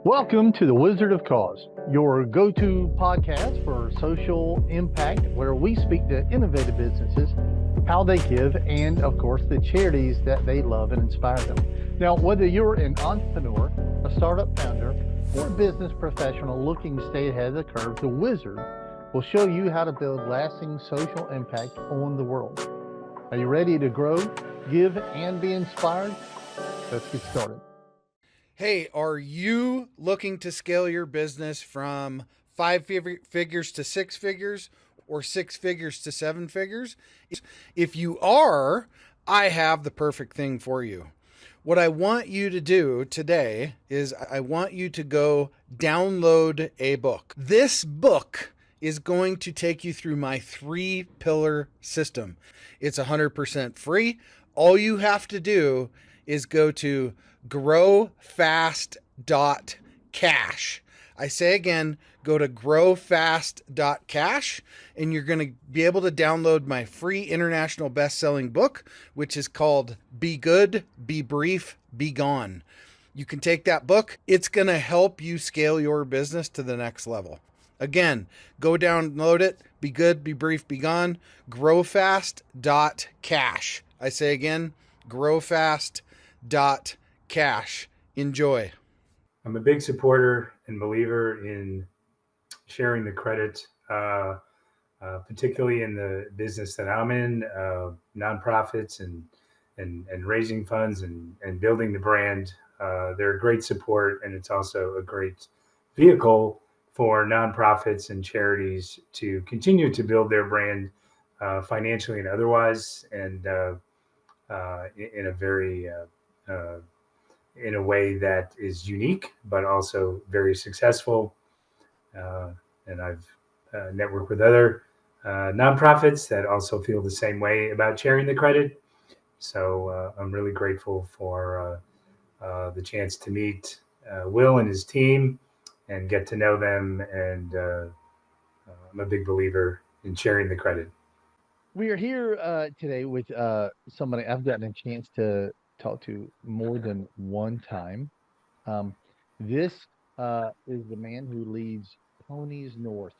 Welcome to the Wizard of Cause, your go-to podcast for social impact, where we speak to innovative businesses, how they give, and of course, the charities that they love and inspire them. Now, whether you're an entrepreneur, a startup founder, or a business professional looking to stay ahead of the curve, the Wizard will show you how to build lasting social impact on the world. Are you ready to grow, give, and be inspired? Let's get started. Hey, are you looking to scale your business from five figures to six figures or six figures to seven figures? If you are, I have the perfect thing for you. What I want you to do today is I want you to go download a book. This book is going to take you through my 3-pillar system. It's 100% free. All you have to do is go to growfast.cash. I say again, go to growfast.cash and you're going to be able to download my free international best-selling book, which is called Be Good, Be Brief, Be Gone. You can take that book. It's going to help you scale your business to the next level. Again, go download it. Be good, be brief, be gone. Growfast.cash. I say again, growfast.cash. Enjoy. I'm a big supporter and believer in sharing the credit, particularly in the business that I'm in, nonprofits and raising funds and building the brand. They're a great support, and it's also a great vehicle for nonprofits and charities to continue to build their brand financially and otherwise, and in a very in a way that is unique, but also very successful. And I've networked with other nonprofits that also feel the same way about sharing the credit. So I'm really grateful for the chance to meet Will and his team and get to know them. And I'm a big believer in sharing the credit. We are here today with somebody I've gotten a chance to talk to more than one time. This is the man who leads Ponies North,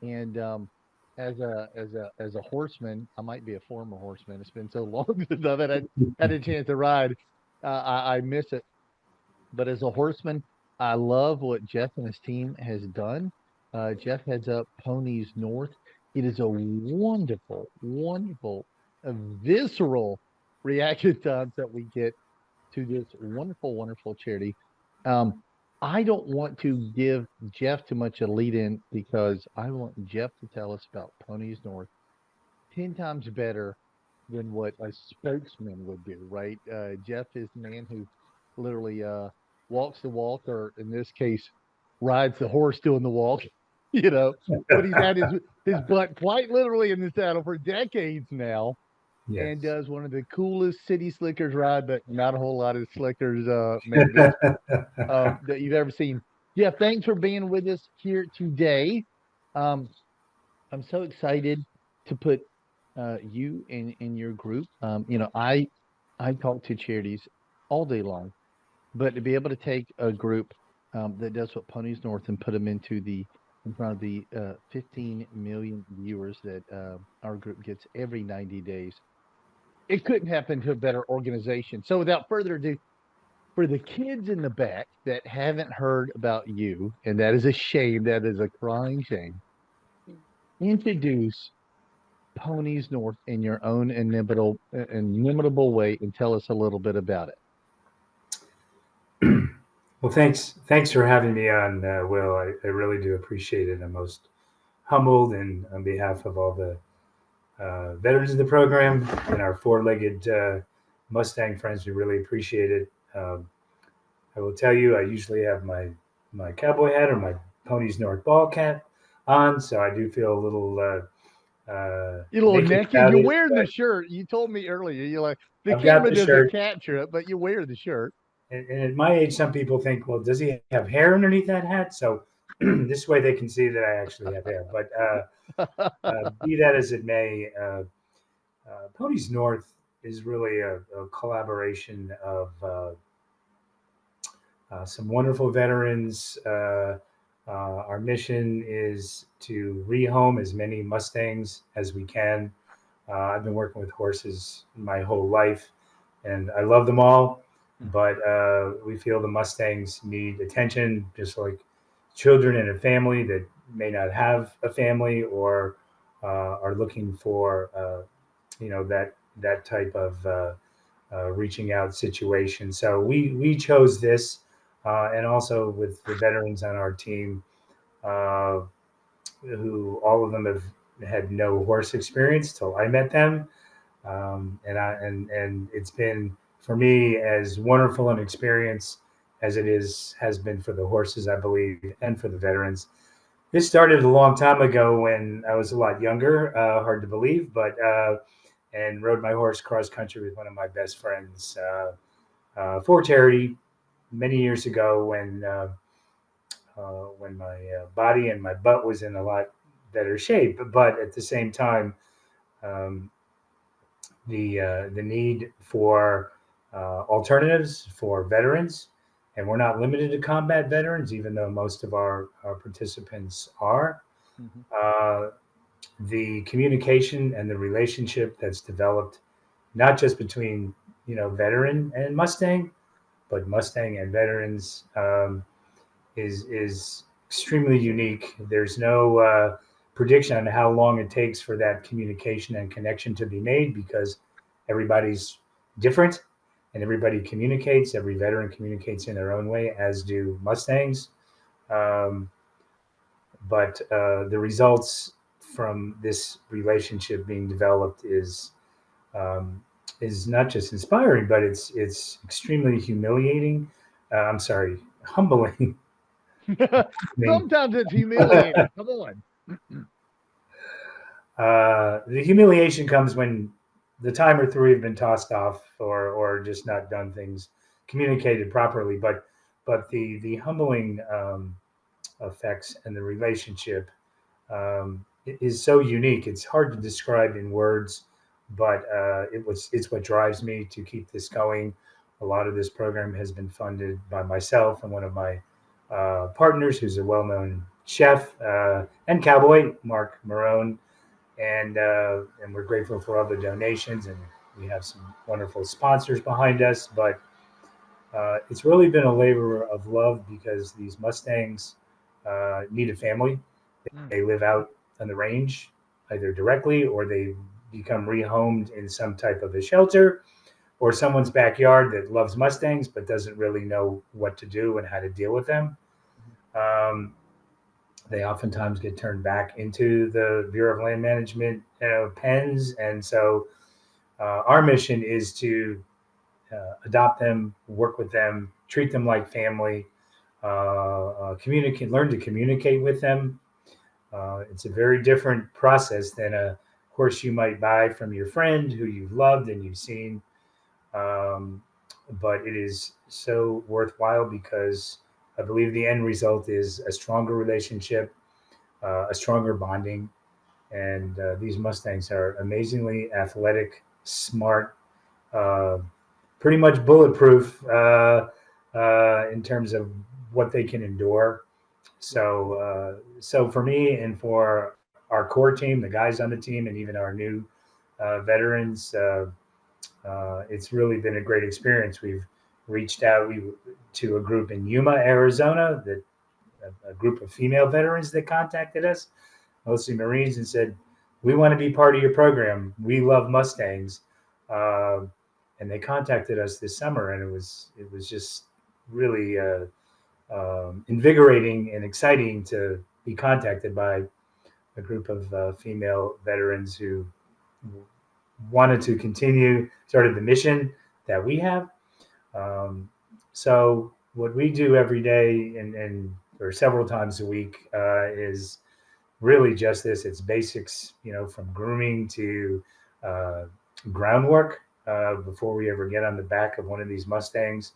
and as a horseman, I might be a former horseman. It's been so long since I've had a chance to ride. I miss it, but as a horseman, I love what Jeff and his team has done. Jeff heads up Ponies North. It is a wonderful, wonderful, visceral reaction times that we get to this wonderful, wonderful charity. Um, I don't want to give Jeff too much a lead in because I want Jeff to tell us about Ponies North 10 times better than what a spokesman would do, right? Jeff is the man who literally walks the walk, or in this case, rides the horse doing the walk, you know, but he's had his butt quite literally in the saddle for decades now Yes. and does one of the coolest city slickers ride, but not a whole lot of slickers maybe that you've ever seen. Yeah, thanks for being with us here today. Um, I'm so excited to put you in your group. I talk to charities all day long, but to be able to take a group that does what Ponies North and put them in front of the 15 million viewers that our group gets every 90 days, it couldn't happen to a better organization. So without further ado, for the kids in the back that haven't heard about you, and that is a shame, that is a crying shame, introduce Ponies North in your own inimitable way and tell us a little bit about it. Well, thanks for having me on, Will. I really do appreciate it. I'm most humbled, and on behalf of all the veterans of the program and our four-legged Mustang friends, we really appreciate it. I will tell you, I usually have my cowboy hat or my Ponies North ball cap on, so I do feel a little You're a little naked. You're wearing the but shirt. You told me earlier. You're like, the I've got camera the doesn't shirt. capture it, but you wear the shirt. And at my age, some people think, well, does he have hair underneath that hat? So this way they can see that I actually have hair. But be that as it may, Ponies North is really a collaboration of some wonderful veterans. Our mission is to rehome as many Mustangs as we can. I've been working with horses my whole life, and I love them all. But we feel the Mustangs need attention, just like children in a family that may not have a family or are looking for, that type of reaching out situation. So we chose this, and also with the veterans on our team, uh, who all of them have had no horse experience till I met them, and it's been for me as wonderful an experience as it has been for the horses, I believe, and for the veterans. This started a long time ago when I was a lot younger. Hard to believe, but and rode my horse cross country with one of my best friends for charity many years ago when my body and my butt was in a lot better shape. But at the same time, um, the need for alternatives for veterans, and we're not limited to combat veterans, even though most of our participants are. Mhm. Uh, the communication and the relationship that's developed, not just between veteran and Mustang, but Mustang and veterans, is extremely unique. There's no prediction on how long it takes for that communication and connection to be made because everybody's different and everybody communicates. Every veteran communicates in their own way, as do Mustangs. Um, but the results from this relationship being developed um, is not just inspiring, but it's extremely humiliating. I'm sorry, humbling. I Sometimes it's humiliating. Come on. The humiliation comes when the time or three have been tossed off or just not done things communicated properly. But the humbling effects and the relationship is so unique. It's hard to describe in words, but it's what drives me to keep this going. A lot of this program has been funded by myself and one of my partners, who's a well-known chef and cowboy, Mark Marone, and we're grateful for all the donations, and we have some wonderful sponsors behind us. But it's really been a labor of love because these Mustangs need a family. Mm. They live out on the range, either directly or they become rehomed in some type of a shelter or someone's backyard that loves Mustangs but doesn't really know what to do and how to deal with them. Um, they oftentimes get turned back into the Bureau of Land Management pens, and so our mission is to adopt them, work with them, treat them like family, communicate, learn to communicate with them. It's a very different process than a horse you might buy from your friend who you've loved and you've seen. Um, but it is so worthwhile because I believe the end result is a stronger relationship, a stronger bonding. And these Mustangs are amazingly athletic, smart, uh, pretty much bulletproof in terms of what they can endure. So for me and for our core team, the guys on the team, and even our new veterans, it's really been a great experience. We've reached out to a group in Yuma, Arizona, that a group of female veterans that contacted us, mostly Marines, and said, "We want to be part of your program. We love Mustangs," uh, and they contacted us this summer, and it was just really invigorating and exciting to be contacted by a group of female veterans who wanted to continue sort of the mission that we have. Um, so what we do every day and or several times a week is really just this. It's basics, from grooming to uh, groundwork before we ever get on the back of one of these Mustangs.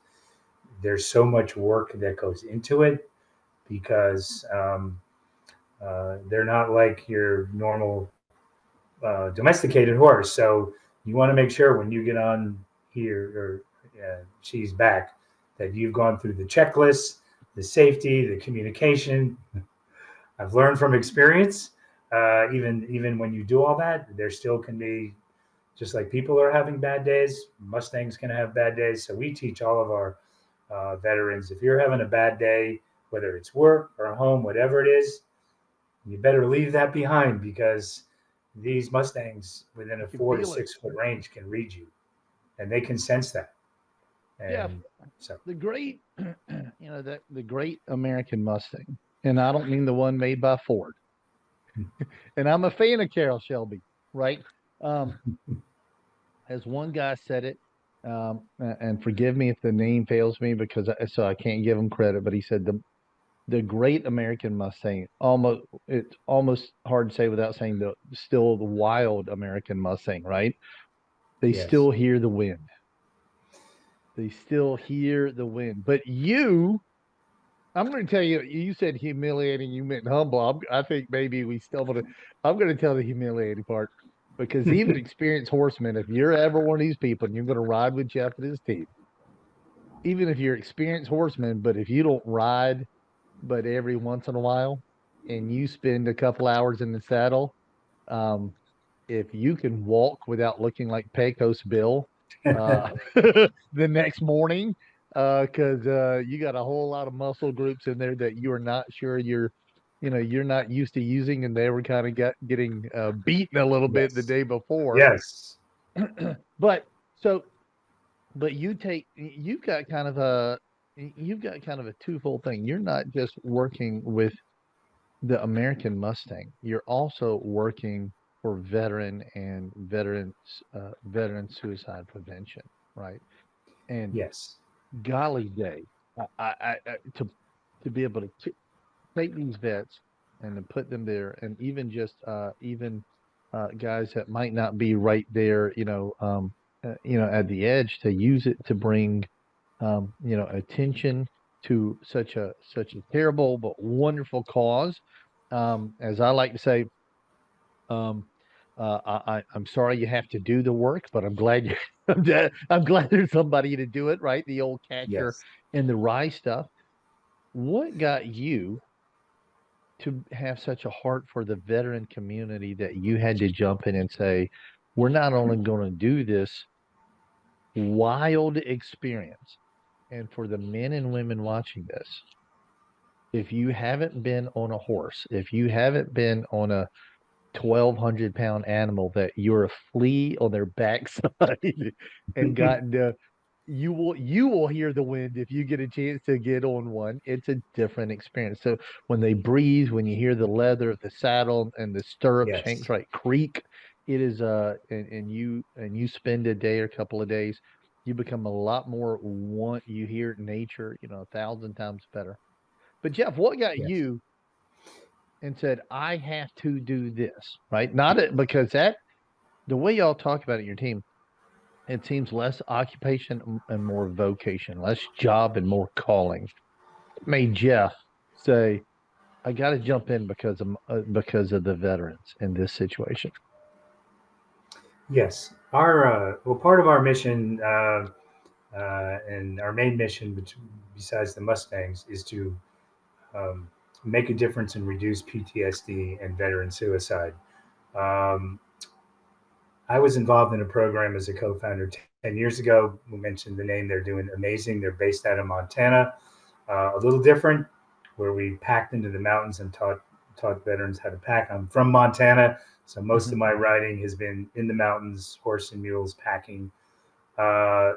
There's so much work that goes into it because they're not like your normal domesticated horse. So you want to make sure when you get on here or she's back that you've gone through the checklists, the safety, the communication. I've learned from experience. Even when you do all that, there still can be, just like people are having bad days, Mustangs can have bad days. So we teach all of our veterans, if you're having a bad day, whether it's work or home, whatever it is, you better leave that behind, because these Mustangs within You a can 4 to feel it. 6 foot range can read you, and they can sense that. Jeff, And so, the great, that the great American Mustang, and I don't mean the one made by Ford. And I'm a fan of Carroll Shelby, right? Um, as one guy said it, and forgive me if the name fails me because so I can't give him credit, but he said the great American Mustang, almost it's almost hard to say without saying the wild American Mustang, right? They yes. still hear the wind. They still hear the wind. But you, I'm going to tell you, you said humiliating, you meant humble. I think maybe we stumbled. I'm going to tell the humiliating part because even experienced horsemen, if you're ever one of these people and you're going to ride with Jeff and his team, even if you're experienced horseman, but if you don't ride, but every once in a while, and you spend a couple hours in the saddle, um, if you can walk without looking like Pecos Bill uh, the next morning, because you got a whole lot of muscle groups in there that you are not sure you're not used to using, and they were kind of getting beaten a little bit the Yes. day before. Yes. But so, but you've got kind of a twofold thing. You're not just working with the American Mustang. You're also working for veteran suicide prevention, right? And Yes. golly day, to be able to take these vets and to put them there, and even just even guys that might not be right there, at the edge, to use it to bring attention to such a terrible but wonderful cause. As I like to say, um, I'm sorry you have to do the work, but I'm glad you I'm glad there's somebody to do it, right? The old catcher Yes. in the rye stuff. What got you to have such a heart for the veteran community that you had to jump in and say, we're not only going to do this wild experience, and for the men and women watching this, if you haven't been on a horse, if you haven't been on a 1,200-pound animal that you're a flea on their backside and gotten to, you will hear the wind if you get a chance to get on one. It's a different experience. So when they breathe, when you hear the leather of the saddle and the stirrup Yes. shanks right creak, it is and you spend a day or a couple of days, you become a lot more want you hear nature, 1,000 times better. But Jeff, what got Yes. you and said, I have to do this, right? Not it because that the way y'all talk about it in your team, it seems less occupation and more vocation, less job and more calling. It made Jeff say, I got to jump in because of the veterans in this situation. Yes. Part of our mission, and our main mission, besides the Mustangs, is to um, make a difference and reduce PTSD and veteran suicide. Um, I was involved in a program as a co-founder 10 years ago. We mentioned the name. They're doing amazing. They're based out of Montana, a little different, where we packed into the mountains and taught veterans how to pack. I'm from Montana, so most of Mhm. my riding has been in the mountains, horse and mules packing.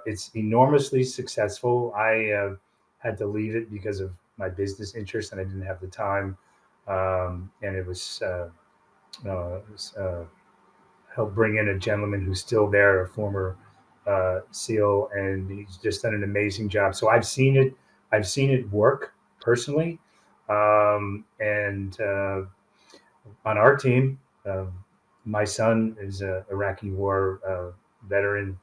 It's enormously successful. I had to leave it because of my business interests, and I didn't have the time. And it was helped bring in a gentleman who's still there, a former SEAL, and he's just done an amazing job. So I've seen it. I've seen it work personally, and on our team, my son is a Iraqi war veteran,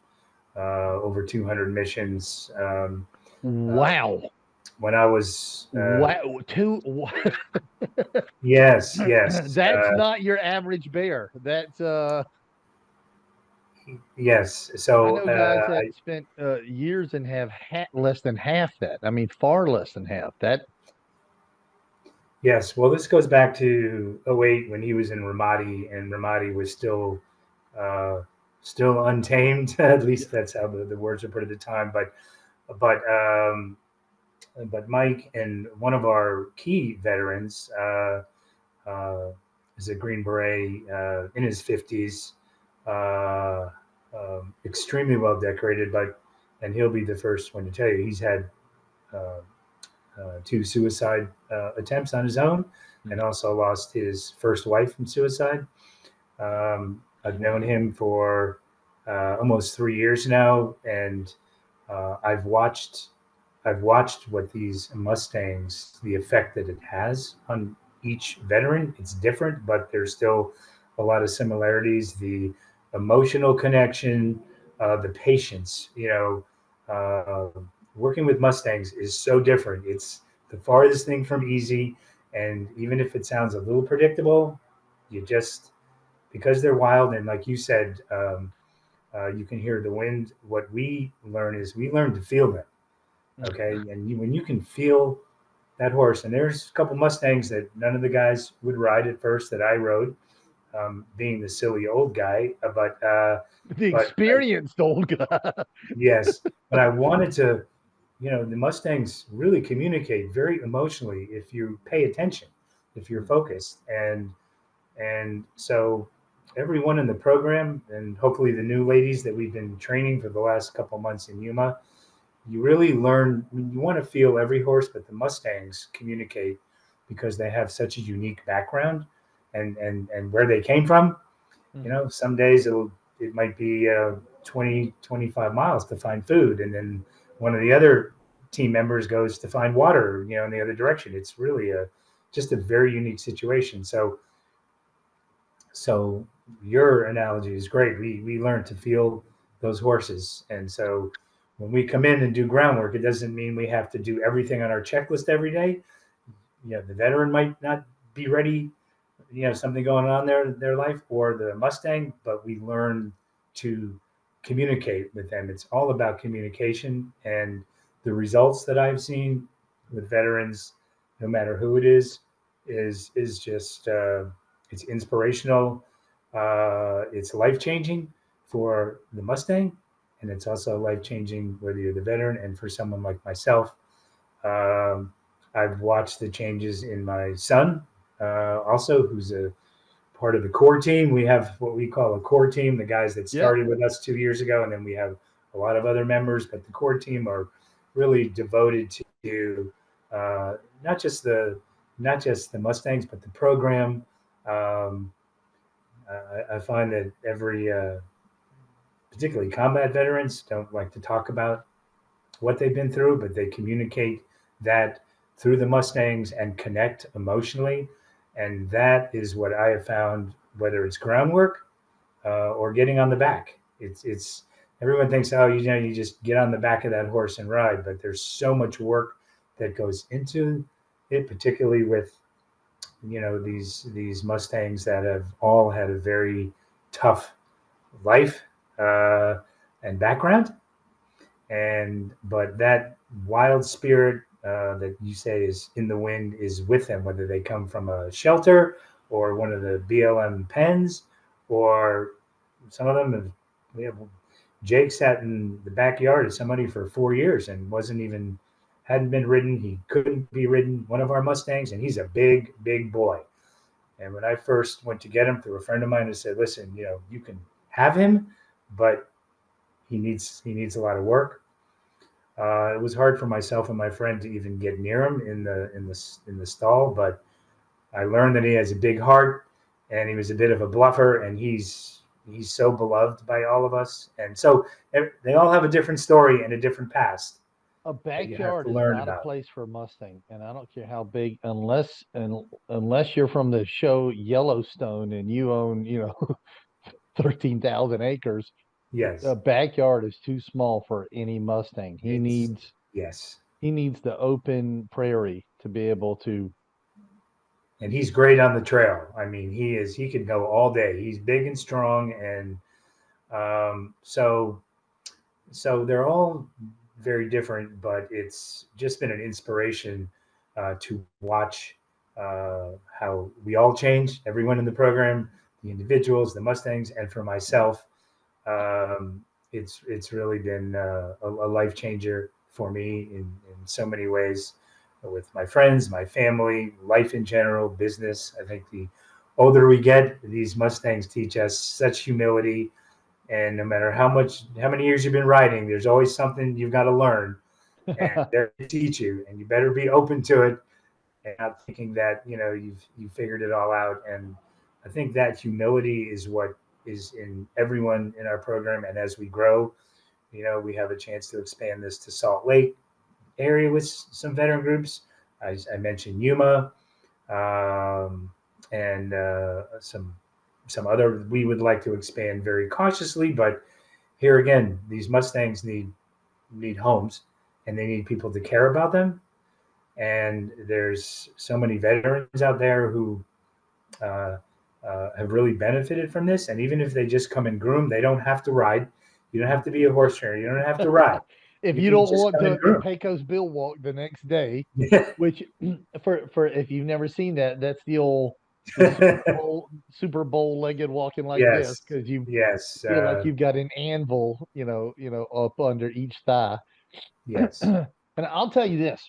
over 200 missions. Uh, Wow. when I was Wow. yes, yes, That's not your average bear. That's Yes. I So know guys that spent years and have less than half that. I mean, far less than half that. yes. Well, this goes back to '08 when he was in Ramadi, and Ramadi was uh, still untamed. At Yeah. least that's how the words are put at the time. But um, but Mike and one of our key veterans uh, is a Green Beret in his 50s, uh, extremely well decorated. But and he'll be the first one to tell you he's had uh, two suicide attempts on his own, Hmm. and also lost his first wife from suicide. I've known him for almost 3 years now, and I've watched what these Mustangs, the effect that it has on each veteran. It's different, but there's still a lot of similarities. The emotional connection, the patience. Working with Mustangs is so different. It's the farthest thing from easy, and even if it sounds a little predictable, you just because they're wild and like you said, you can hear the wind. What we learn is we learn to feel them. Hmm. Okay, and when you can feel that horse, and there's a couple Mustangs that none of the guys would ride at first that I rode, being the silly old guy. The But experienced old guy. yes, but I wanted to. The Mustangs really communicate very emotionally if you pay attention, if you're focused, and so everyone in the program, and hopefully the new ladies that we've been training for the last couple months in Yuma, you really learn. I mean, you want to feel every horse, but the Mustangs communicate because they have such a unique background and where they came from. Hmm. Some days it might be 20 25 miles to find food, and then one of the other team members goes to find water. In the other direction. It's really a just a very unique situation. So your analogy is great. We learn to feel those horses, and so when we come in and do groundwork, it doesn't mean we have to do everything on our checklist every day. The veteran might not be ready. Something going on their life, or the Mustang, but we learn to communicate with them. It's all about communication, and the results that I've seen with veterans, no matter who it is just it's inspirational. It's life changing for the Mustang, and it's also life changing whether you're the veteran and for someone like myself. Um, I've watched the changes in my son, also, who's a part of the core team. We have what we call a core team, the guys that Yeah. started with us 2 years ago, and then we have a lot of other members. But the core team are really devoted to uh, not just the not just the Mustangs, but the program. Um, I find that particularly combat veterans, don't like to talk about what they've been through, but they communicate that through the Mustangs and connect emotionally. And that is what I have found, whether it's groundwork or getting on the back. It's everyone thinks, oh, you just get on the back of that horse and ride, but there's so much work that goes into it, particularly with these Mustangs that have all had a very tough life uh, and background, and but that wild spirit that you say is in the wind is with them, whether they come from a shelter or one of the BLM pens, or some of them have. We have Jake sat in the backyard of somebody for 4 years and wasn't even hadn't been ridden. He couldn't be ridden. One of our Mustangs, and he's a big boy. And when I first went to get him through a friend of mine, who said, "Listen, you can have him, but he needs a lot of work." It was hard for myself and my friend to even get near him in the stall, but I learned that he has a big heart, and he was a bit of a bluffer, and he's so beloved by all of us, and so they all have a different story and a different past A that you have backyard to is learn not a about. place for a Mustang, and I don't care how big, unless you're from the show Yellowstone and you own, 13,000 acres. A Yes, backyard is too small for any Mustang. He it's needs yes, he needs the open prairie to be able to. and he's great on the trail. I mean, he can go all day. He's big and strong, and So they're all very different, but it's just been an inspiration to watch how we all change, everyone in the program, the individuals, the Mustangs, and for myself, um, it's really been a life changer for me in so many ways, with my friends, my family, life in general, business. I think the older we get, these Mustangs teach us such humility, and no matter how many years you've been riding, there's always something you've got to learn, and they're to teach you, and you better be open to it and not thinking that you've figured it all out. And I think that humility is what is in everyone in our program. And as we grow, we have a chance to expand this to Salt Lake area with some veteran groups. I mentioned Yuma, um, and some other. We would like to expand very cautiously, but here again, these Mustangs need homes, and they need people to care about them. And there's so many veterans out there who uh, have really benefited from this. And even if they just come and groom, they don't have to ride. You don't have to be a horse trainer. You don't have to ride. If You you can don't just want come and to groom. Pecos Bill walk the next day, which for if you've never seen that, that's the Super Bowl legged walking like this Yes, because you yes, feel like you've got an anvil, up under each thigh. yes, And I'll tell you this,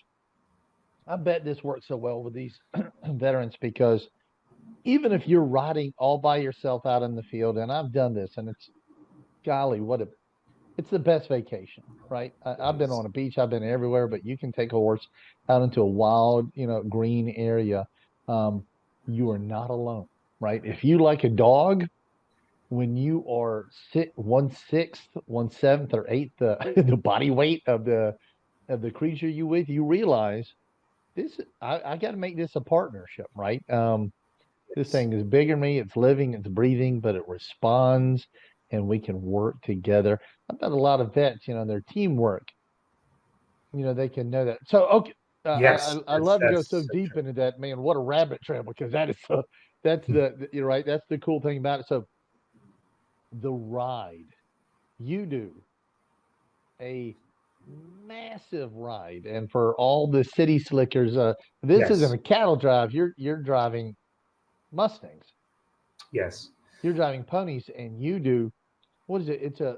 I bet this works so well with these veterans because even if you're riding all by yourself out in the field, and I've done this, and it's golly, it's the best vacation, right? I've been yes, on a beach, I've been everywhere, but you can take a horse out into a wild, green area. Um, you are not alone, right? If you like a dog, when you are 1/6, 1/7, or eighth the body weight of the creature you with, you realize I got to make this a partnership, right? This yes. thing is bigger than me. It's living, it's breathing, but it responds, and we can work together. I've got a lot of vets, their teamwork, they can know that. So, okay, Yes, I love to go so that's so deep true. into that, man. What a rabbit trail, because that is that's you're right. That's the cool thing about it. So, the ride, you do a massive ride, and for all the city slickers, this isn't Yes, a cattle drive. You're driving Mustangs. yes. You're driving ponies, and you do what is it? It's a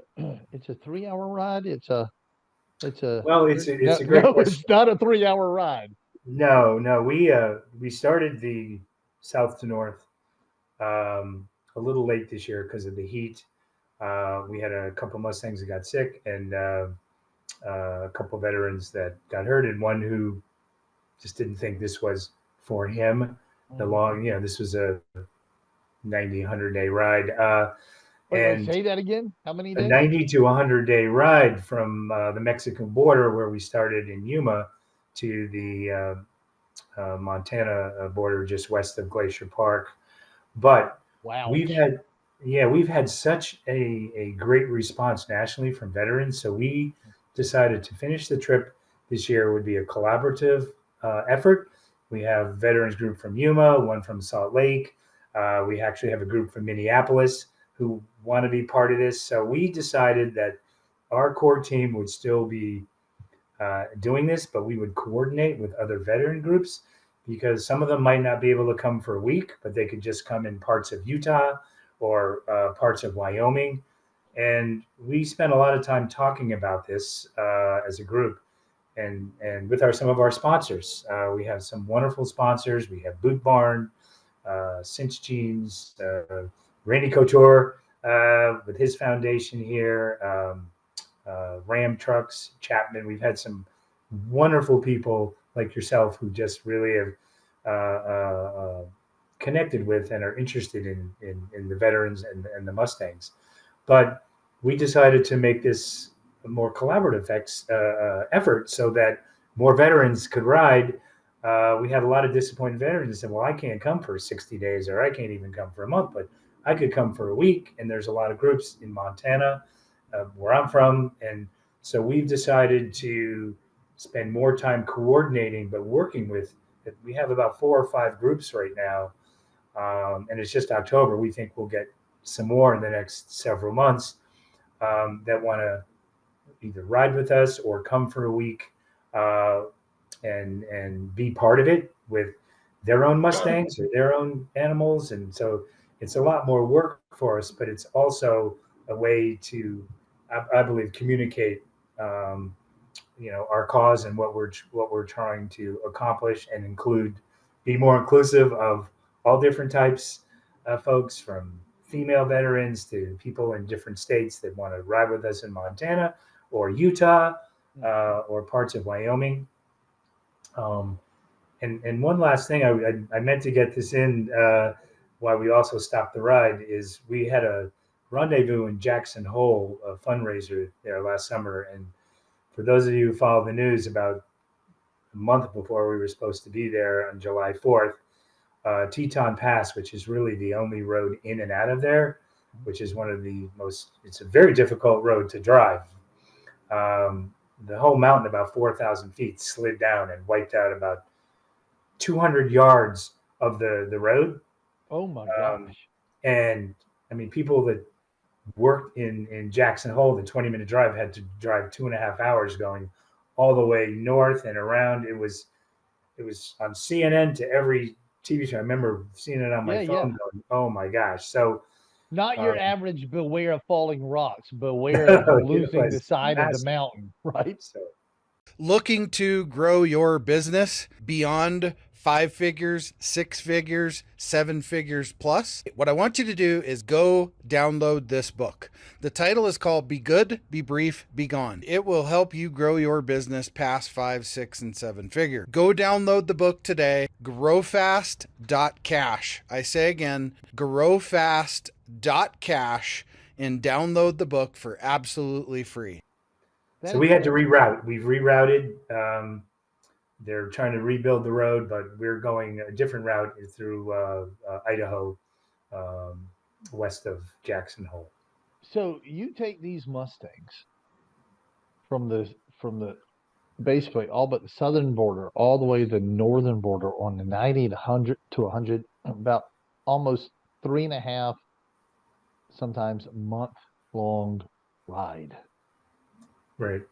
it's a 3 hour ride. It's a Well, no it's a great no. question. It's not a 3 hour ride. No, no, we started the south to north a little late this year because of the heat. We had a couple Mustangs that got sick, and a couple veterans that got hurt, and one who just didn't think this was for him. The Mhm. long, this was a 90, 100-day ride. Wait, And say that again. How many a days? 90 to 100-day ride from the Mexican border, where we started in Yuma, to the Montana border just west of Glacier Park. But we've Ouch. had, yeah, we've had such a great response nationally from veterans. So we decided to finish the trip this year. It would be a collaborative effort. We have veterans group from Yuma, one from Salt Lake. We actually have a group from Minneapolis who want to be part of this. So we decided that our core team would still be doing this, but we would coordinate with other veteran groups because some of them might not be able to come for a week, but they could just come in parts of Utah or parts of Wyoming. And we spent a lot of time talking about this as a group, and with some of our sponsors. We have some wonderful sponsors. We have Boot Barn, Cinch Jeans, Randy Couture with his foundation here. Ram Trucks, Chapman. We've had some wonderful people like yourself who just really have connected with and are interested in the veterans and the Mustangs. But we decided to make this a more collaborative effort so that more veterans could ride. We had a lot of disappointed veterans that said, "Well, I can't come for 60 days, or I can't even come for a month, but I could come for a week." And there's a lot of groups in Montana, where I'm from, and so we've decided to spend more time coordinating, but working with. We have about 4 or 5 groups right now, and it's just October. We think we'll get some more in the next several months, that want to either ride with us or come for a week uh, and be part of it with their own Mustangs or their own animals. And so it's a lot more work for us, but it's also a way to, I believe, communicate, our cause and what we're trying to accomplish, and be more inclusive of all different types of folks, from female veterans to people in different states that want to ride with us in Montana or Utah, or parts of Wyoming. Um, and one last thing, I meant to get this in, while we also stopped the ride, is we had a rendezvous in Jackson Hole, a fundraiser there last summer. And for those of you who follow the news, about a month before we were supposed to be there on July 4th, Teton Pass, which is really the only road in and out of there, which is one of the it's a very difficult road to drive. The whole mountain, about 4,000 feet, slid down and wiped out about 200 yards of the road. Oh my Um, gosh. and I mean, people that worked in Jackson Hole, the 20-minute drive, had to drive 2.5 hours going all the way north and around. It was on CNN to every TV show. I remember seeing it on my Yeah, phone, yeah. going, "Oh my gosh!" So Not your um, average beware of falling rocks, beware of it losing the was side of the massive. mountain, right? So Looking to grow your business beyond 5 figures, 6 figures, 7 figures plus? What I want you to do is go download this book. The title is called Be Good, Be Brief, Be Gone. It will help you grow your business past 5, 6, and 7 figure. Go download the book today. Growfast.cash. I say again, growfast.cash, and download the book for absolutely free. That so is we had to fantastic. reroute. We've rerouted. They're trying to rebuild the road, but we're going a different route through Idaho, um, west of Jackson Hole. So you take these Mustangs from the basically all but the southern border, all the way to the northern border on the 90 to 100 to 100, about almost 3.5, sometimes month long ride. Right.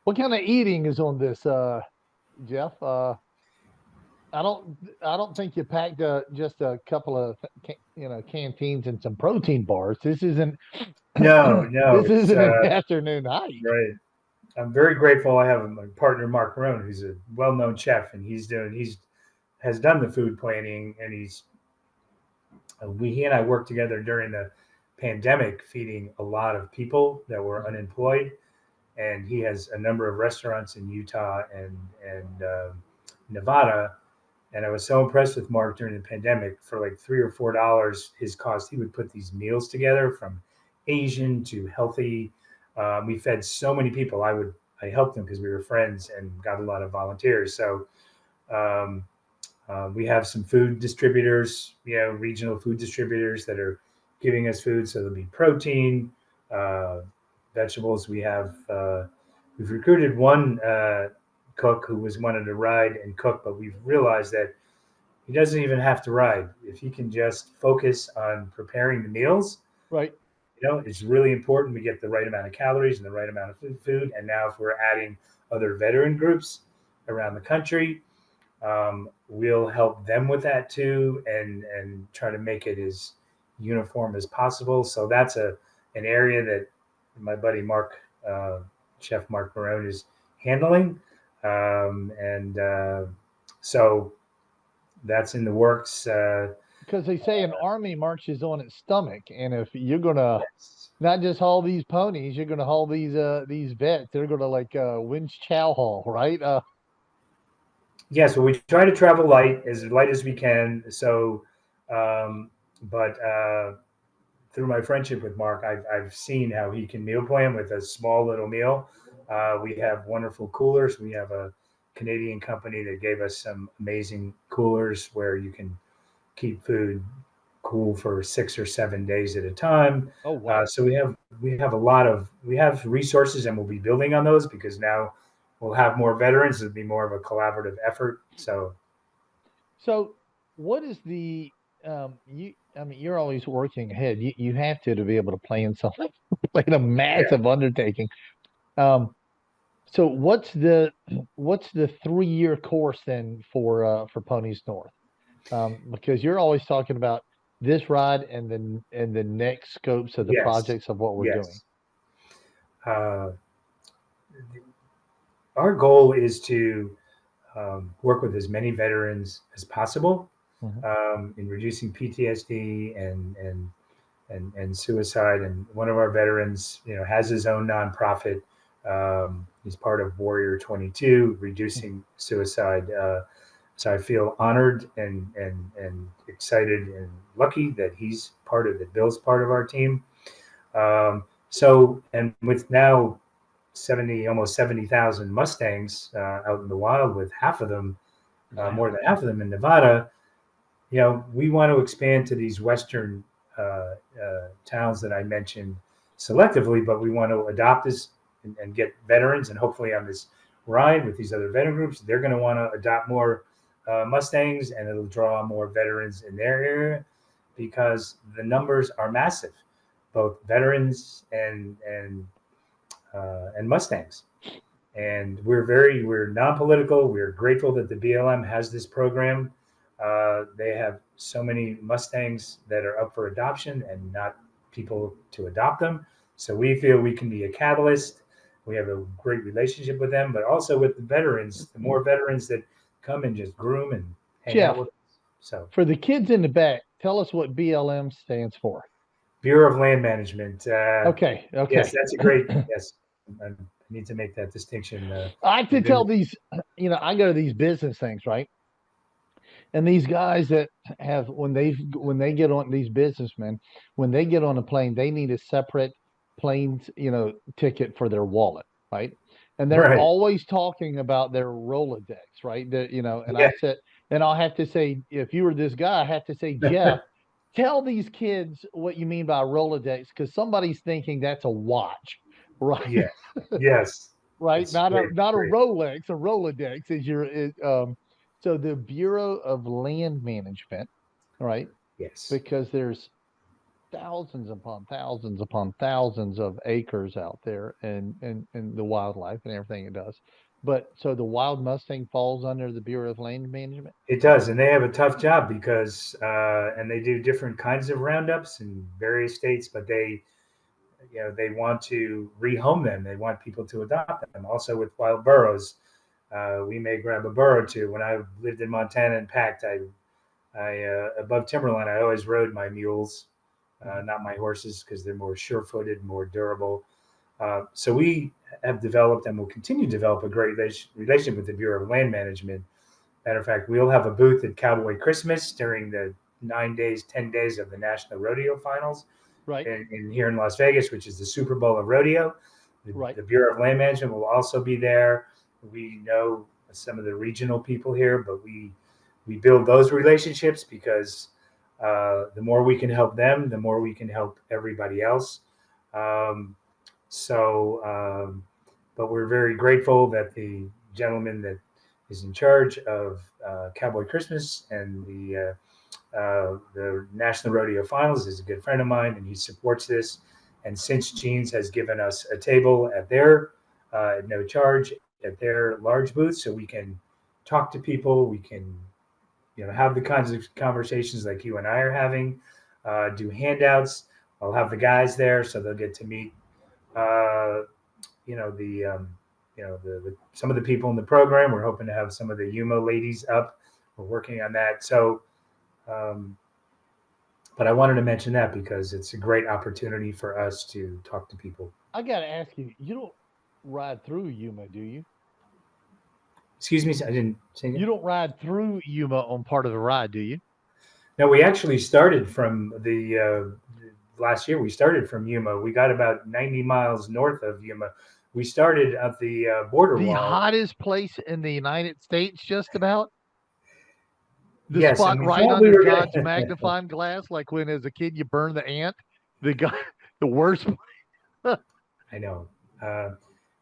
What kind of eating is on this, Jeff? I don't think you packed just a couple of canteens and some protein bars. This isn't No, no, this it's isn't an afternoon hike. right. I'm very grateful. I have my partner Mark Marone, who's a well-known chef, and he's has done the food planning, and he and I worked together during the pandemic, feeding a lot of people that were unemployed. And he has a number of restaurants in Utah and Nevada. And I was so impressed with Mark during the pandemic. For like $3 or $4 his cost, he would put these meals together, from Asian to healthy. We fed so many people. I helped him because we were friends and got a lot of volunteers. So um, we have some food distributors, regional food distributors that are giving us food. So there'll be protein, uh, vegetables. We've recruited one cook who was wanted to ride and cook, but we've realized that he doesn't even have to ride. If he can just focus on preparing the meals, Right. it's really important we get the right amount of calories and the right amount of food. And now, if we're adding other veteran groups around the country, we'll help them with that too, and try to make it as uniform as possible. So that's an area that my buddy Mark, Chef Mark Marone, is handling, and so that's in the works. Because they say an army marches on its stomach, and if you're gonna Yes. not just haul these ponies, you're gonna haul these vets. They're gonna like winch chow haul, right? Yes, well, we try to travel light as we can. So, but through my friendship with Mark, I've seen how he can meal plan with a small little meal. We have wonderful coolers. We have a Canadian company that gave us some amazing coolers where you can keep food cool for 6 or 7 days at a time. Oh wow. So we have resources, and we'll be building on those, because now we'll have more veterans. It'll be more of a collaborative effort. So So what is the I mean, you're always working ahead. You have to be able to plan something, plan a Yeah. massive undertaking. Um, so what's the 3 year course then for Ponies North? Because you're always talking about this ride and the next scopes of the Yes. projects of what we're doing. Yes. Uh, our goal is to work with as many veterans as possible Mhm. in reducing PTSD and suicide. And one of our veterans, has his own nonprofit. He's part of Warrior 22, reducing suicide. So I feel honored and excited and lucky that he's that Bill's part of our team. And with now 70, almost 70,000 Mustangs out in the wild, with half of them, Yeah. more than half of them in Nevada, we want to expand to these Western towns that I mentioned selectively, but we want to adopt this and get veterans, and hopefully on this ride with these other veteran groups, they're going to want to adopt more Mustangs, and it'll draw more veterans in their area because the numbers are massive, both veterans and Mustangs. And we're non-political. We're grateful that the BLM has this program. They have so many Mustangs that are up for adoption and not people to adopt them. So we feel we can be a catalyst. We have a great relationship with them, but also with the veterans. The more veterans that come and just groom and hang out Jeff, with us. So for the kids in the back, tell us what BLM stands for. Bureau of Land Management. Okay, Yes, okay. that's a great. Yes, I need to make that distinction. I have to We've been tell these, I go to these business things, right? And these guys that have when they get on these businessmen, when they get on a plane, they need a separate plane, ticket for their wallet, right? And they're right. always talking about their Rolodex, right? And Yeah. I said, and I'll have to say, if you were this guy, I have to say, Jeff, tell these kids what you mean by Rolodex, because somebody's thinking that's a watch, right? Yeah. Yes. Right? That's Not a great. not a Great. Rolex. A Rolodex so the Bureau of Land Management, right? Yes. Because there's thousands upon thousands of acres out there and the wildlife and everything it does. But so the wild Mustang falls under the Bureau of Land Management. It does, and they have a tough job because, and they do different kinds of roundups in various states, but they want to rehome them. They want people to adopt them. Also with wild burros, we may grab a burro too. When I lived in Montana and packed, I above timberline, I always rode my mules, Mhm. not my horses, because they're more sure-footed, more durable. So we have developed and will continue to develop a great relationship with the Bureau of Land Management. Matter of fact, we'll have a booth at Cowboy Christmas during the 9 days, 10 days of the National Rodeo Finals Right, in here in Las Vegas, which is the Super Bowl of rodeo. The, right. the Bureau of Land Management will also be there. We know some of the regional people here, but we build those relationships because the more we can help them, the more we can help everybody else. Um, so, but we're very grateful that the gentleman that is in charge of Cowboy Christmas and the National Rodeo Finals is a good friend of mine, and he supports this. And Cinch Jeans has given us a table at no charge at their large booth, so we can talk to people. We can have the kinds of conversations like you and I are having. Do handouts. I'll have the guys there, so they'll get to meet uh, the some of the people in the program. We're hoping to have some of the UMO ladies up. We're working on that. So, um, but I wanted to mention that because it's a great opportunity for us to talk to people. I gotta ask you, you don't ride through Yuma, do you? Excuse me, I didn't say it. You don't ride through Yuma on part of the ride, do you? No, we actually started from the last year. We started from Yuma. We got about 90 miles north of Yuma. We started at the border The wall. hottest place in the United States, just about. The Yes, and spot we right thought we under were God's gonna. magnifying glass, like when as a kid you burn the ant. The guy, the worst. I know. Uh,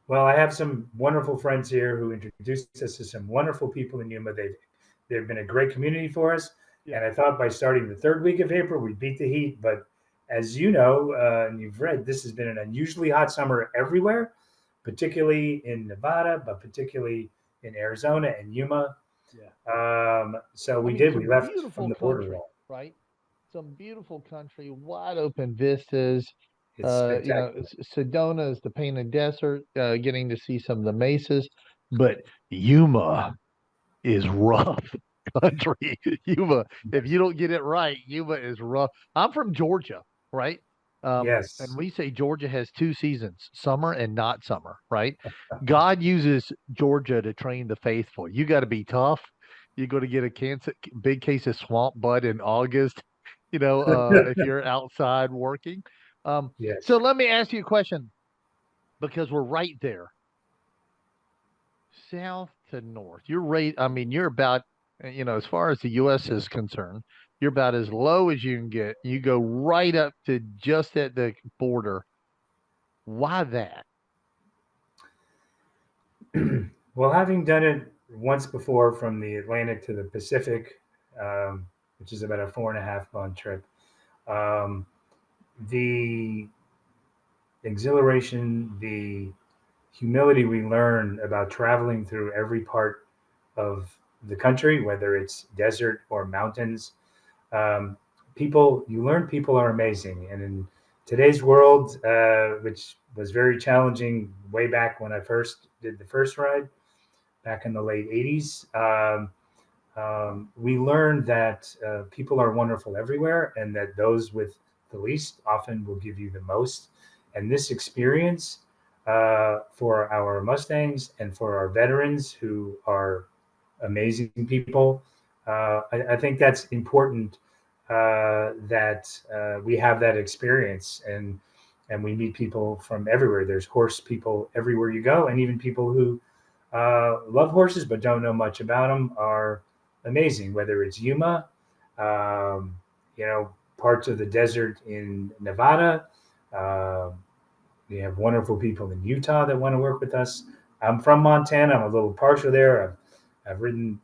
well, I have some wonderful friends here who introduced us to some wonderful people in Yuma. They've been a great community for us. Yeah. And I thought by starting the third week of April, we'd beat the heat. But as you know, and you've read, this has been an unusually hot summer everywhere, particularly in Nevada, but particularly in Arizona and Yuma. Yeah. So I we mean, did. We some left from beautiful the border country, wall. right? Some beautiful country, wide open vistas. It's spectacular. Sedona is the painted desert, getting to see some of the mesas, but Yuma is rough country. Yuma, if Yes. you don't get it right, Yuma is rough. I'm from Georgia, right? And Yes. we say Georgia has two seasons, summer and not summer, right? God uses Georgia to train the faithful. You got to be tough. You got to get a big case of swamp bud in August, if you're outside working. So Yes. let me ask you a question because we're right there, south to north. You're right. I mean, you're about, as far as the U.S. is concerned, you're about as low as you can get. You go right up to just at the border. Why that? Well, having done it once before from the Atlantic to the Pacific, which is about a 4.5 month trip, um, the exhilaration, the humility we learn about traveling through every part of the country, whether it's desert or mountains, um, you learn people are amazing. And in today's world, which was very challenging way back when I first did the first ride, back in the late 80s, we learned that people are wonderful everywhere and that those with the least often will give you the most. And this experience for our Mustangs and for our veterans who are amazing people, I think that's important that we have that experience and we meet people from everywhere. There's horse people everywhere you go, and even people who love horses but don't know much about them are amazing. Whether it's Yuma, um, parts of the desert in Nevada. Um we have wonderful people in Utah that want to work with us. I'm from Montana. I'm a little partial there. I've ridden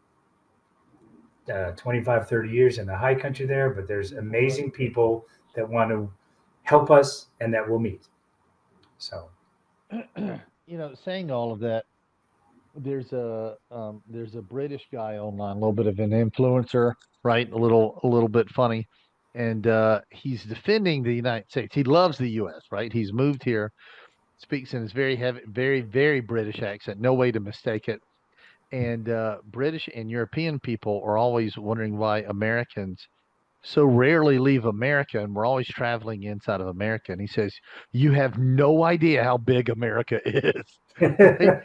25, 30 years in the high country there, but there's Right. amazing people that want to help us and that we'll meet. So, Saying all of that, there's a British guy online, a little bit of an influencer, right? A little bit funny, and he's defending the United States. He loves the U.S., right? He's moved here, speaks in his very heavy, very very British accent. No way to mistake it. And British and European people are always wondering why Americans so rarely leave America, and we're always traveling inside of America. And he says, "You have no idea how big America is." Right?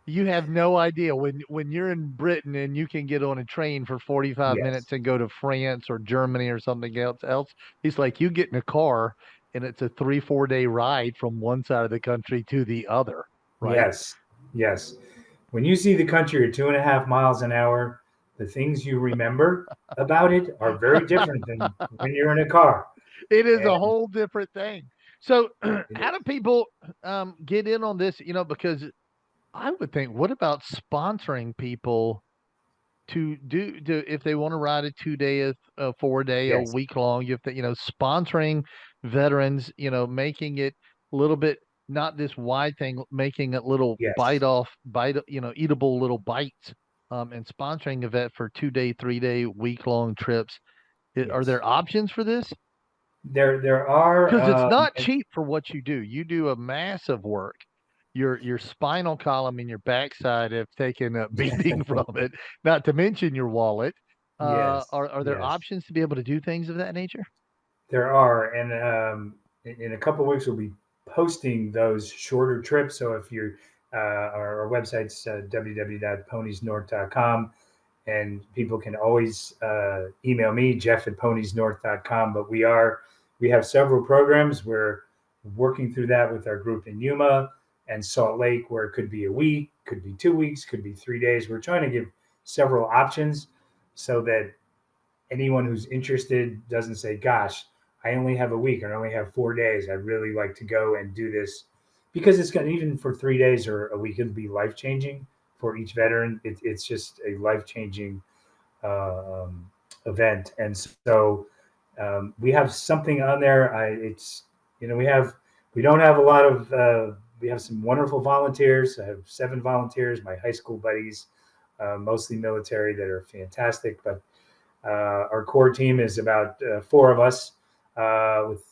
You have no idea when you're in Britain and you can get on a train for 45 yes, minutes and go to France or Germany or something else. He's like, you get in a car and it's a 3, 4 day ride from one side of the country to the other, right? yes, yes. When you see the country at 2.5 miles an hour, the things you remember about it are very different than when you're in a car. It is a And whole different thing. So, it how do is. people get in on this? Because I would think, what about sponsoring people to do if they want to ride a 2 day, a 4 day, a Yes, week long? You have to, sponsoring veterans, making it a little bit not this wide thing, making it little yes, eatable little bites, and sponsoring a vet for 2 day, 3 day, week long trips. Are yes. there options for this? There are, Because it's not and cheap for what you do. You do a massive work. Your spinal column and your backside have taken a beating from it. Not to mention your wallet. yes, Are there yes. options to be able to do things of that nature? There are, and in a couple of weeks we'll be posting those shorter trips. So if you, our website's www.poniesnorth.com, and people can always email me, Jeff@poniesnorth.com. But we have several programs. We're working through that with our group in Yuma and Salt Lake, where it could be a week, could be 2 weeks, could be 3 days. We're trying to give several options so that anyone who's interested doesn't say, "Gosh, I only have a week or I only have 4 days. I'd really like to go and do this," because it's going to, even for 3 days or a week, it'll be life changing for each veteran. It's just a life changing uh, um, event. And so we have something on there. It's, we don't have a lot of, we have some wonderful volunteers. I have 7 volunteers, my high school buddies, mostly military, that are fantastic. But our core team is about 4 of us with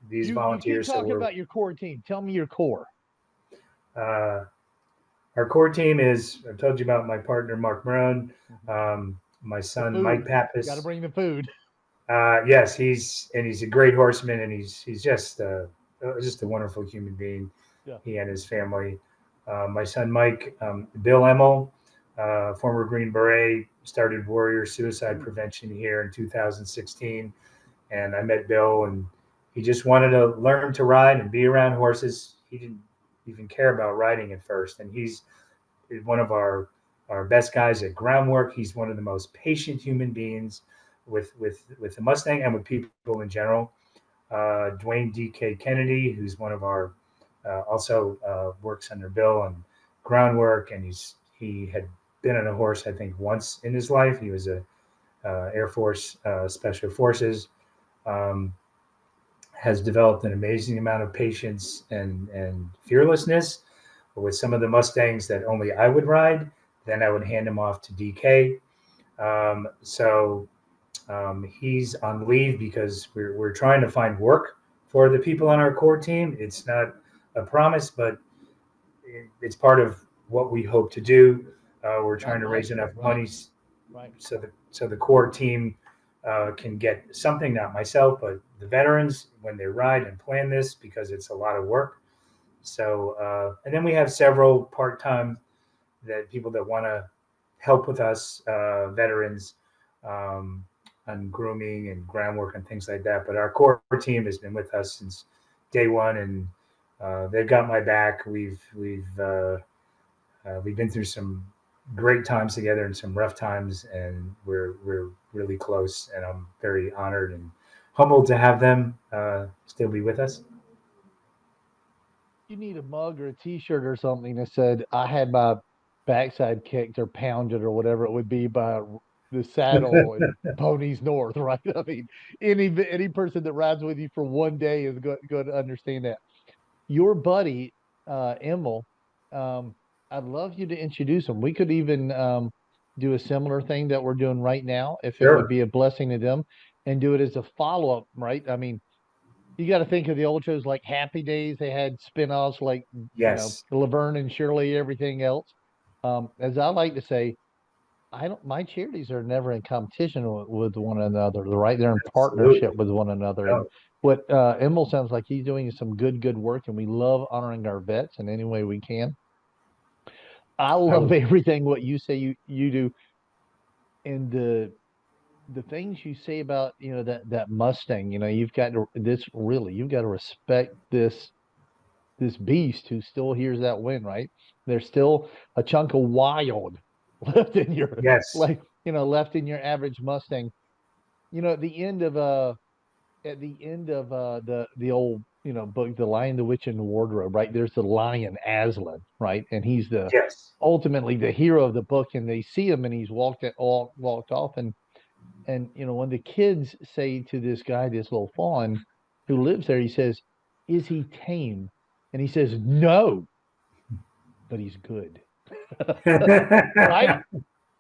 these You keep volunteers. So talking we're, about your core team. Tell me your core. uh, our core team is, I told you about my partner, Mark Marone, my The son, Mike food. Got to Pappas. bring the food. Yes, he's a great horseman, and he's just a wonderful human being. Yeah. He and his family. My son Mike, Bill Emmel, former Green Beret, started Warrior Suicide Prevention here in 2016, and I met Bill, and he just wanted to learn to ride and be around horses. He didn't even care about riding at first, and he's one of our best guys at groundwork. He's one of the most patient human beings with the Mustang and with people in general. Dwayne D.K. Kennedy, who's one of our also works under Bill on groundwork, and he had been on a horse I think once in his life. He was a Air Force Special Forces. Um, has developed an amazing amount of patience and fearlessness with some of the Mustangs that only I would ride. Then I would hand him off to DK. He's on leave because we're trying to find work for the people on our core team. It's not a promise, but it's part of what we hope to do. We're I trying to like raise it. enough Right. monies Right. so the core team can get something, not myself, but the veterans when they ride and plan this, because it's a lot of work. So, and then we have several part-time that people that want to help with us, veterans, um, on grooming and groundwork and things like that. But our core team has been with us since day one, and they've got my back. We've been through some great times together and some rough times, and we're really close. And I'm very honored and humbled to have them still be with us. You need a mug or a T-shirt or something that said, "I had my backside kicked or pounded or whatever it would be by the saddle in Ponies North," right? I mean, any person that rides with you for one day is going to understand that. Your buddy, Emil, um, I'd love you to introduce him. We could even do a similar thing that we're doing right now, if it would Sure. be a blessing to them, and do it as a follow-up, right? I mean, you got to think of the old shows like Happy Days. They had spin-offs like, Yes. Laverne and Shirley, everything else. As I like to say, I don't. My charities are never in competition with one another, right? They're in partnership Absolutely. with one another. And No. what Emil sounds like he's doing is some good work, and we love honoring our vets in any way we can. I I love would. everything what you say you do, and the things you say about that Mustang. You've got to this really. You've got to respect this beast who still hears that wind, right? There's still a chunk of wild left in your Yes. left in your average Mustang. At the end of the old book, The Lion, the Witch, and the Wardrobe, right? There's the lion Aslan, right? And he's the Yes. ultimately the hero of the book, and they see him and he's walked off, and when the kids say to this guy, this little fawn who lives there, he says, "Is he tame?" And he says, "No, but he's good." Right?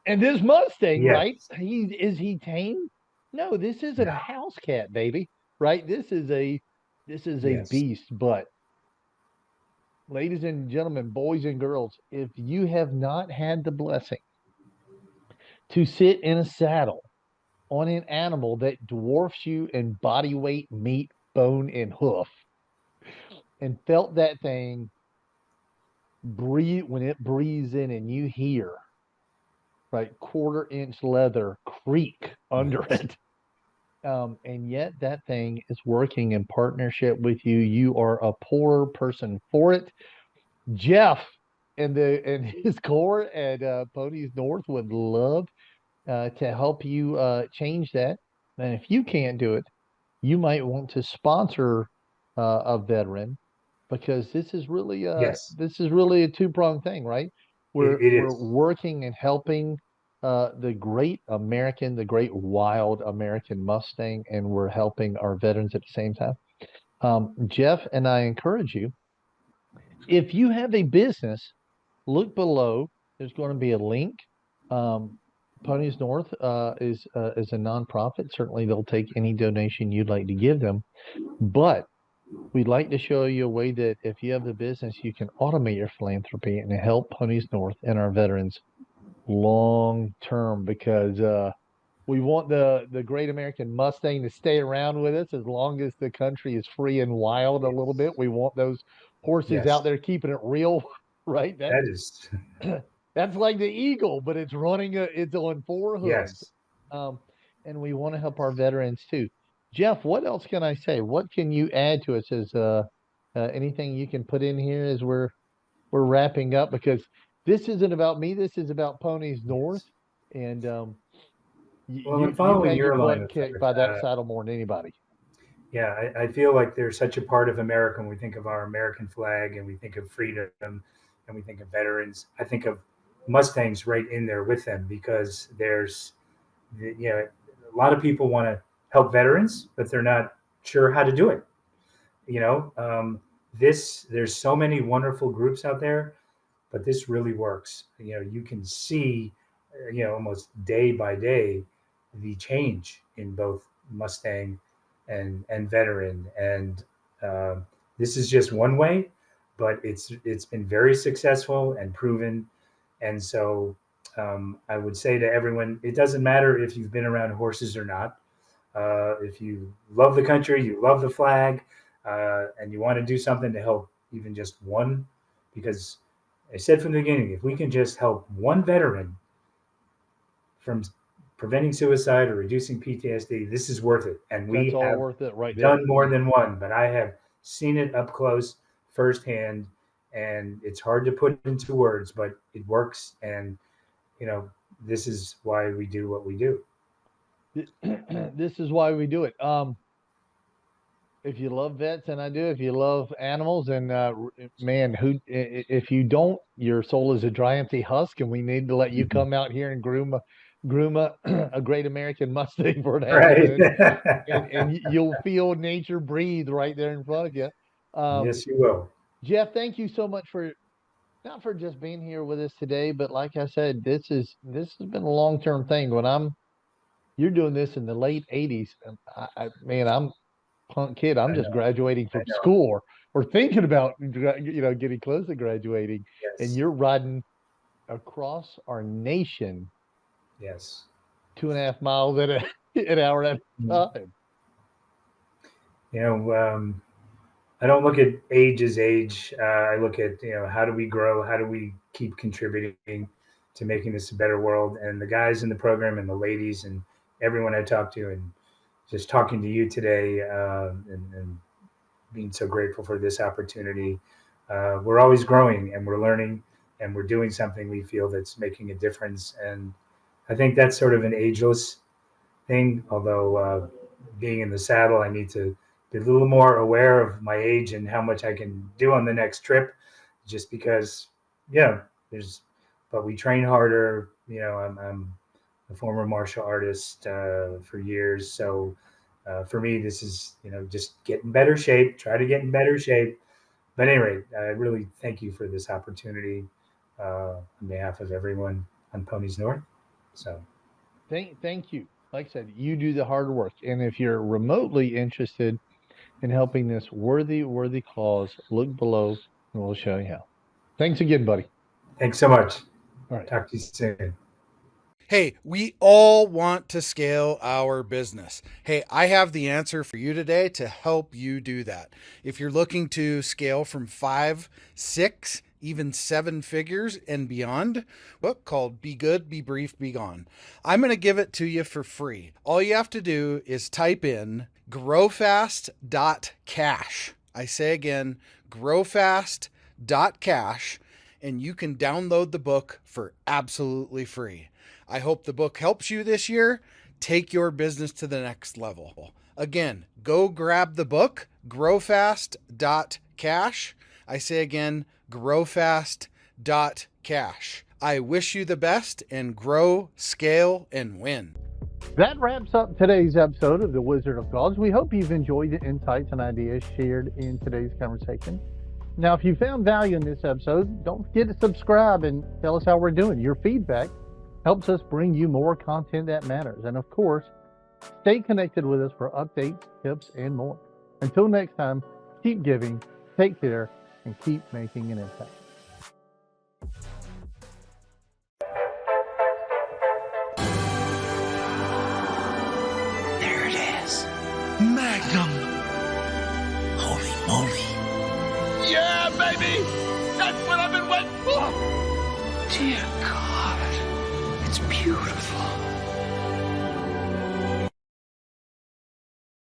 And this Mustang, right? Yes. Is he tame? No, this isn't a No. house cat, baby. Right? This is a Yes. beast. But ladies and gentlemen, boys and girls, if you have not had the blessing to sit in a saddle on an animal that dwarfs you in body weight, meat, bone, and hoof, and felt that thing breathe when it breathes in, and you hear right quarter-inch leather creak under Yes. it, and yet that thing is working in partnership with you. You are a poorer person for it. Jeff and his core at Ponies North would love to help you change that. And if you can't do it, you might want to sponsor a veteran, because Yes. this is really a two-pronged thing, right? We're It we're is. working and helping. the the great wild American Mustang, and we're helping our veterans at the same time. Jeff and I encourage you, if you have a business, look below. There's going to be a link. Um, Ponies North is a nonprofit. Certainly, they'll take any donation you'd like to give them. But we'd like to show you a way that if you have the business, you can automate your philanthropy and help Ponies North and our veterans long term, because we want the great American Mustang to stay around with us as long as the country is free and wild a little bit. We want those horses out Yes, there keeping it real, right? that is. That's like the eagle, but it's on four hooves. Yes. Um, and we want to help our veterans too. Jeff, what else can I say? What can you add to us as anything you can put in here as we're wrapping up? Because this isn't about me. This is about Ponies North, and Well, in you've following had your your line butt of kicked thought, by that saddle more than anybody. yeah, I feel like they're such a part of America. When we think of our American flag and we think of freedom and we think of veterans, I think of Mustangs right in there with them because a lot of people want to help veterans, but they're not sure how to do it. You know, there's so many wonderful groups out there, but this really works. You can see, almost day by day, the change in both Mustang and veteran, and this is just one way, but it's been very successful and proven, and so I would say to everyone, it doesn't matter if you've been around horses or not. If you love the country, you love the flag, and you want to do something to help even just one, because I said from the beginning, if we can just help one veteran from preventing suicide or reducing PTSD, this is worth it. And That's we all have worth it right there. done more than one, but I have seen it up close firsthand. And it's hard to put into words, but it works. And, you know, this is why we do what we do. This is why we do it. If you love vets, and I do, if you love animals, and man, if you don't, your soul is a dry, empty husk, and we need to let you come out here and groom a great American Mustang for an Right. accident, and you'll feel nature breathe right there in front of you. Um, Yes, you will. Jeff, thank you so much for not for just being here with us today, but like I said, this has been a long term thing. You're doing this in the late '80s, and man, I'm punk kid. I'm I just know. graduating I from know. school, or thinking about getting close to graduating, and Yes. you're riding across our nation Yes. 2.5 miles at an hour at a time. You know, I don't look at age as age. I look at, how do we grow? How do we keep contributing to making this a better world? And the guys in the program and the ladies and everyone I talk to, and just talking to you today, and being so grateful for this opportunity. We're always growing and we're learning and we're doing something we feel that's making a difference. And I think that's sort of an ageless thing. Although being in the saddle, I need to be a little more aware of my age and how much I can do on the next trip, just because, there's, but we train harder. I'm a former martial artist for years. So for me, this is, just get in better shape, try to get in better shape. But anyway, I really thank you for this opportunity on behalf of everyone on Ponies North. So Thank you. Like I said, you do the hard work, and if you're remotely interested in helping this worthy cause, look below, and we'll show you how. Thanks again, buddy. thanks so much. All right. Talk to you soon. Hey, we all want to scale our business. Hey, I have the answer for you today to help you do that. If you're looking to scale from 5, 6, even 7 figures and beyond, book called Be Good, Be Brief, Be Gone. I'm going to give it to you for free. All you have to do is type in growfast.cash. I say again, growfast.cash, and you can download the book for absolutely free. I hope the book helps you this year. Take your business to the next level. Again, go grab the book, growfast.cash. I say again, growfast.cash. I wish you the best and grow, scale, and win. That wraps up today's episode of The Wizard of Dogs. We hope you've enjoyed the insights and ideas shared in today's conversation. Now, if you found value in this episode, don't forget to subscribe and tell us how we're doing. Your feedback helps us bring you more content that matters. And of course, stay connected with us for updates, tips, and more. Until next time, keep giving, take care, and keep making an impact. There it is. Magnum. Holy moly. Yeah, baby! That's what I've been waiting for! Dear God. It's beautiful.